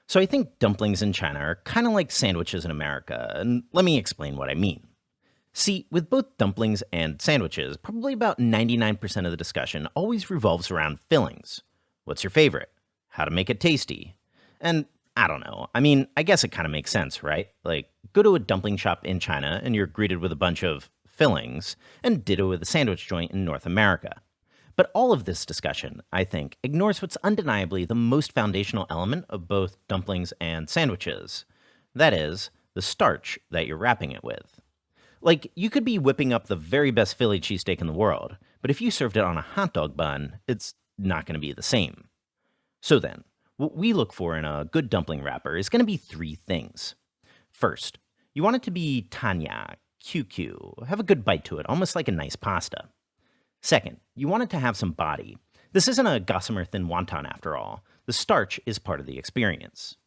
So I think dumplings in China are kind of like sandwiches in America, and let me explain what I mean. See, with both dumplings and sandwiches, probably about 99% of the discussion always revolves around fillings. What's your favorite? How to make it tasty? And I don't know. I mean, I guess it kind of makes sense, right? Like, go to a dumpling shop in China and you're greeted with a bunch of fillings, and ditto with a sandwich joint in North America. But all of this discussion, I think, ignores what's undeniably the most foundational element of both dumplings and sandwiches. That is, the starch that you're wrapping it with. Like, you could be whipping up the very best Philly cheesesteak in the world, but if you served it on a hot dog bun, it's not going to be the same. So then, what we look for in a good dumpling wrapper is going to be three things. First, you want it to be tanya, QQ, have a good bite to it, almost like a nice pasta. Second, you want it to have some body. This isn't a gossamer thin wonton after all. The starch is part of the experience.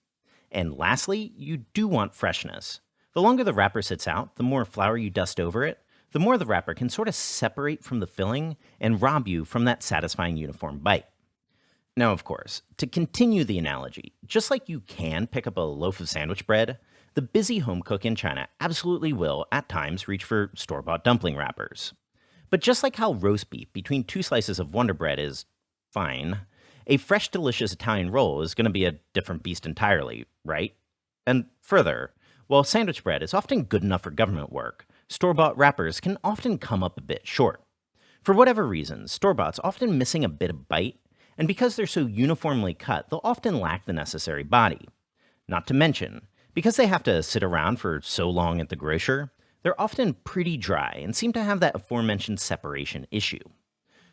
And lastly, you do want freshness. The longer the wrapper sits out, the more flour you dust over it, the more the wrapper can sort of separate from the filling and rob you from that satisfying uniform bite. Now, of course, to continue the analogy, just like you can pick up a loaf of sandwich bread, the busy home cook in China absolutely will, at times, reach for store-bought dumpling wrappers. But just like how roast beef between two slices of Wonder Bread is fine, a fresh, delicious Italian roll is going to be a different beast entirely, right? And further, while sandwich bread is often good enough for government work, store-bought wrappers can often come up a bit short. For whatever reason, store-bought's often missing a bit of bite, and because they're so uniformly cut, they'll often lack the necessary body. Not to mention, because they have to sit around for so long at the grocer, they're often pretty dry and seem to have that aforementioned separation issue.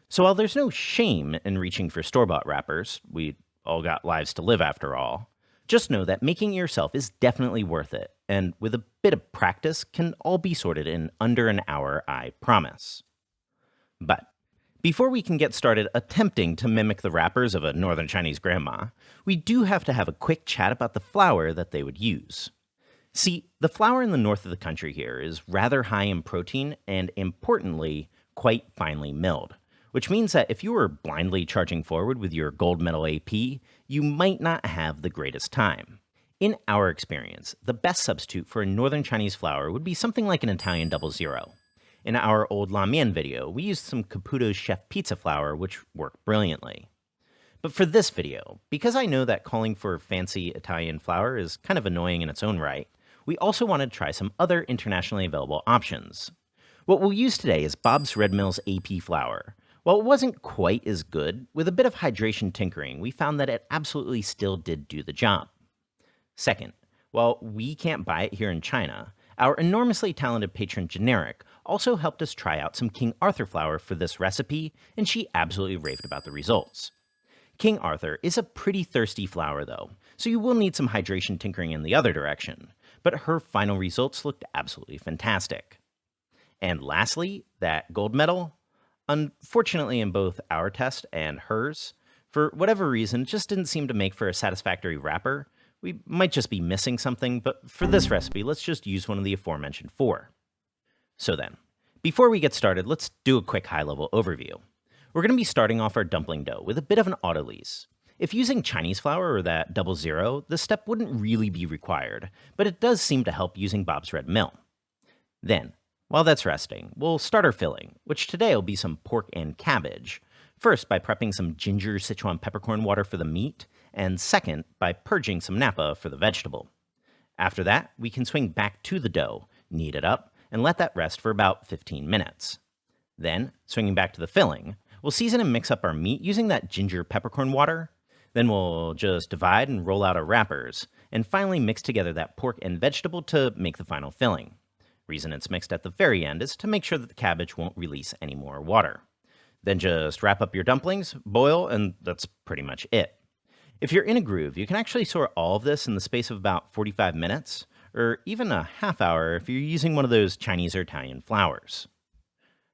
So while there's no shame in reaching for store-bought wrappers, we all got lives to live after all, just know that making it yourself is definitely worth it, and with a bit of practice can all be sorted in under an hour, I promise. But before we can get started attempting to mimic the wrappers of a northern Chinese grandma, we do have to have a quick chat about the flour that they would use. See, the flour in the north of the country here is rather high in protein and, importantly, quite finely milled, which means that if you were blindly charging forward with your gold medal AP, you might not have the greatest time. In our experience, the best substitute for a northern Chinese flour would be something like an Italian 00. In our old La Mian video, we used some Caputo's Chef Pizza flour, which worked brilliantly. But for this video, because I know that calling for fancy Italian flour is kind of annoying in its own right, we also wanted to try some other internationally available options. What we'll use today is Bob's Red Mill's AP flour. While it wasn't quite as good, with a bit of hydration tinkering, we found that it absolutely still did do the job. Second, while we can't buy it here in China, our enormously talented patron Generic also helped us try out some King Arthur flour for this recipe, and she absolutely raved about the results. King Arthur is a pretty thirsty flour though, so you will need some hydration tinkering in the other direction, but her final results looked absolutely fantastic. And lastly, that gold medal, unfortunately in both our test and hers, for whatever reason, it just didn't seem to make for a satisfactory wrapper. We might just be missing something, but for this recipe, let's just use one of the aforementioned four. So then, before we get started, let's do a quick high-level overview. We're going to be starting off our dumpling dough with a bit of an Autolyse. If using Chinese flour or that 00, this step wouldn't really be required, but it does seem to help using Bob's Red Mill. Then, while that's resting, we'll start our filling, which today will be some pork and cabbage. First, by prepping some Ginger-Sichuan Peppercorn water for the meat, and second, by purging some Napa for the vegetable. After that, we can swing back to the dough, knead it up, and let that rest for about 15 minutes. Then, swinging back to the filling, we'll season and mix up our meat using that ginger peppercorn water. Then we'll just divide and roll out our wrappers, and finally mix together that pork and vegetable to make the final filling. Reason it's mixed at the very end is to make sure that the cabbage won't release any more water. Then just wrap up your dumplings, boil, and that's pretty much it. If you're in a groove, you can actually sort all of this in the space of about 45 minutes, or even a half hour if you're using one of those Chinese or Italian flours.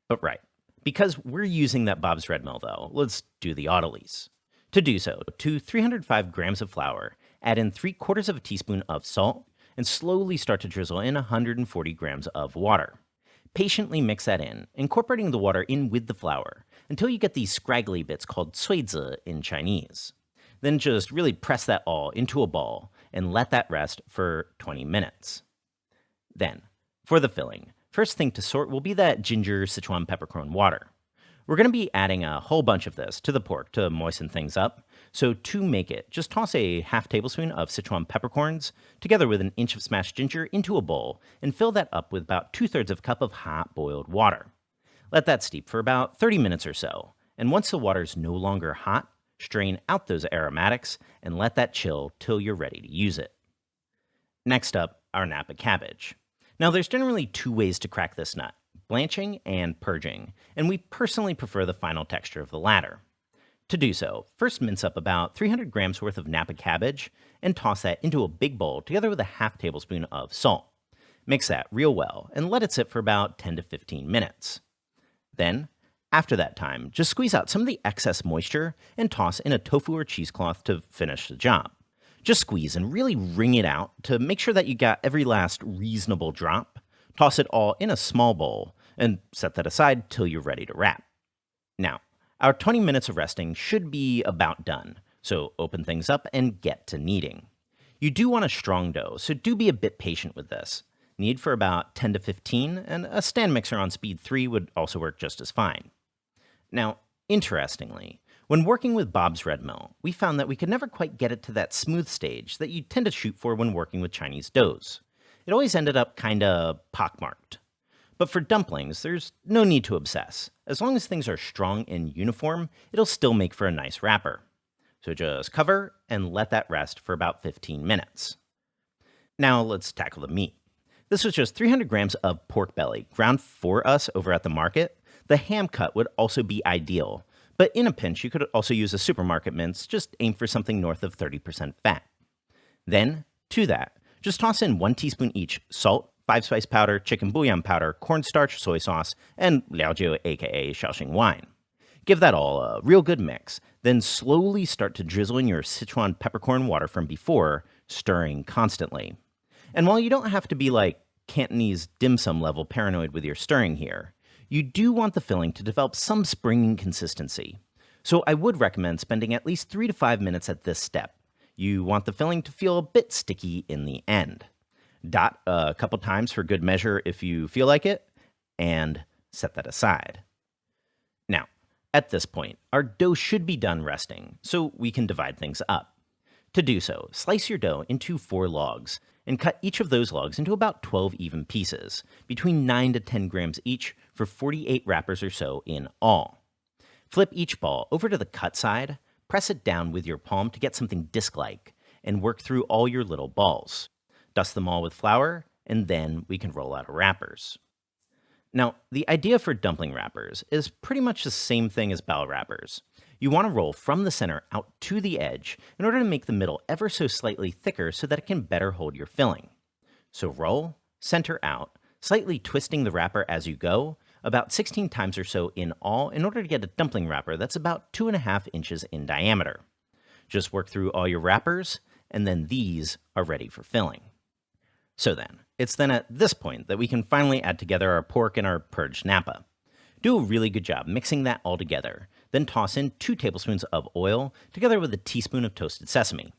But right, because we're using that Bob's Red Mill though, let's do the Autolyse. To do so, to 305 grams of flour, add in 3/4 of a teaspoon of salt, and slowly start to drizzle in 140 grams of water. Patiently mix that in, incorporating the water in with the flour, until you get these scraggly bits called 穗子 in Chinese. Then just really press that all into a ball, and let that rest for 20 minutes. Then, for the filling, first thing to sort will be that Ginger-Sichuan Peppercorn water. We're going to be adding a whole bunch of this to the pork to moisten things up. So to make it, just toss a half tablespoon of Sichuan peppercorns together with an inch of smashed ginger into a bowl and fill that up with about 2/3 of a cup of hot boiled water. Let that steep for about 30 minutes or so, and once the water is no longer hot, strain out those aromatics and let that chill till you're ready to use it. Next up, our Napa cabbage. Now there's generally two ways to crack this nut: blanching and purging, and we personally prefer the final texture of the latter. To do so, first mince up about 300 grams worth of Napa cabbage and toss that into a big bowl together with a half tablespoon of salt. Mix that real well and let it sit for about 10 to 15 minutes. Then, after that time, just squeeze out some of the excess moisture and toss in a tofu or cheesecloth to finish the job. Just squeeze and really wring it out to make sure that you got every last reasonable drop. Toss it all in a small bowl and set that aside till you're ready to wrap. Now, our 20 minutes of resting should be about done, so open things up and get to kneading. You do want a strong dough, so do be a bit patient with this. Knead for about 10 to 15, and a stand mixer on speed 3 would also work just as fine. Now, interestingly, when working with Bob's Red Mill, we found that we could never quite get it to that smooth stage that you tend to shoot for when working with Chinese doughs. It always ended up kinda pockmarked. But for dumplings, there's no need to obsess. As long as things are strong and uniform, it'll still make for a nice wrapper. So just cover and let that rest for about 15 minutes. Now let's tackle the meat. This was just 300 grams of pork belly, ground for us over at the market. The ham cut would also be ideal, but in a pinch you could also use a supermarket mince, just aim for something north of 30% fat. Then, to that, just toss in 1 teaspoon each salt, 5-spice powder, chicken bouillon powder, cornstarch, soy sauce, and liaojiu aka Shaoxing wine. Give that all a real good mix, then slowly start to drizzle in your Sichuan peppercorn water from before, stirring constantly. And while you don't have to be like Cantonese dim sum level paranoid with your stirring here, you do want the filling to develop some springing consistency. So I would recommend spending at least 3 to 5 minutes at this step. You want the filling to feel a bit sticky in the end. Dot a couple times for good measure if you feel like it, and set that aside. Now, at this point, our dough should be done resting, so we can divide things up. To do so, slice your dough into 4 logs, and cut each of those logs into about 12 even pieces, between 9 to 10 grams each for 48 wrappers or so in all. Flip each ball over to the cut side, press it down with your palm to get something disc-like, and work through all your little balls. Dust them all with flour, and then we can roll out our wrappers. Now, the idea for dumpling wrappers is pretty much the same thing as bao wrappers. You want to roll from the center out to the edge in order to make the middle ever so slightly thicker so that it can better hold your filling. So roll, center out, slightly twisting the wrapper as you go, about 16 times or so in all in order to get a dumpling wrapper that's about 2.5 inches in diameter. Just work through all your wrappers, and then these are ready for filling. So then, it's then at this point that we can finally add together our pork and our purged Napa. Do a really good job mixing that all together, then toss in 2 tablespoons of oil together with a teaspoon of toasted sesame.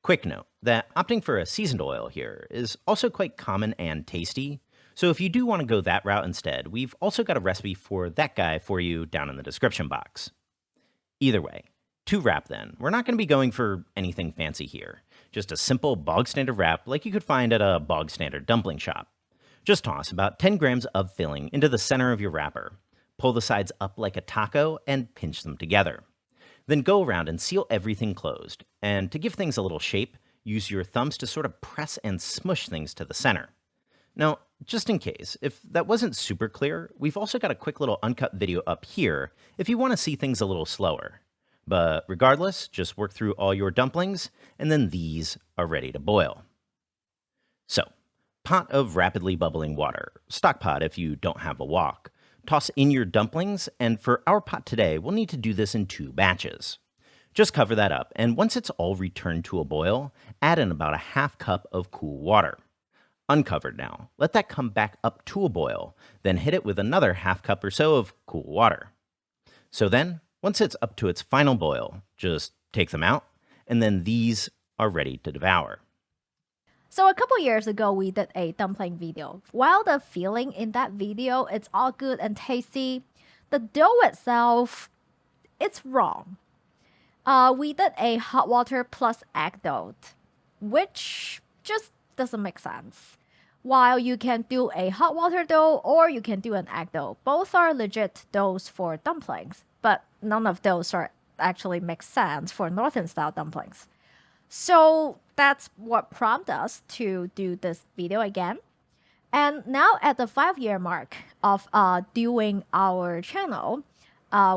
Quick note that opting for a seasoned oil here is also quite common and tasty, so if you do want to go that route instead, we've also got a recipe for that guy for you down in the description box. Either way, to wrap then, we're not going to be going for anything fancy here. Just a simple bog standard wrap like you could find at a bog standard dumpling shop. Just toss about 10 grams of filling into the center of your wrapper. Pull the sides up like a taco and pinch them together. Then go around and seal everything closed. And to give things a little shape, use your thumbs to sort of press and smush things to the center. Now, just in case, if that wasn't super clear, we've also got a quick little uncut video up here if you want to see things a little slower. But regardless, just work through all your dumplings, and then these are ready to boil. So, pot of rapidly bubbling water, stock pot if you don't have a wok. Toss in your dumplings, and for our pot today, we'll need to do this in 2 batches. Just cover that up, and once it's all returned to a boil, add in about a half cup of cool water. Uncovered now, let that come back up to a boil, then hit it with another half cup or so of cool water. So then, once it's up to its final boil, just take them out, and then these are ready to devour. So a couple years ago, we did a dumpling video. While the feeling in that video, it's all good and tasty, the dough itself, it's wrong. We did a hot water plus egg dough, which just doesn't make sense. While you can do a hot water dough or you can do an egg dough, both are legit doughs for dumplings, but none of those are actually make sense for northern style dumplings. So that's what prompted us to do this video again. And now at the 5 year mark of doing our channel,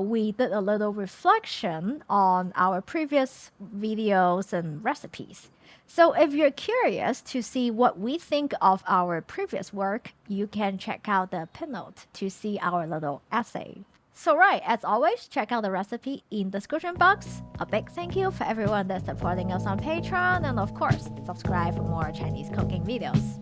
we did a little reflection on our previous videos and recipes. So if you're curious to see what we think of our previous work, you can check out the pin note to see our little essay. So right, as always, check out the recipe in the description box. A big thank you for everyone that's supporting us on Patreon, and of course, subscribe for more Chinese cooking videos.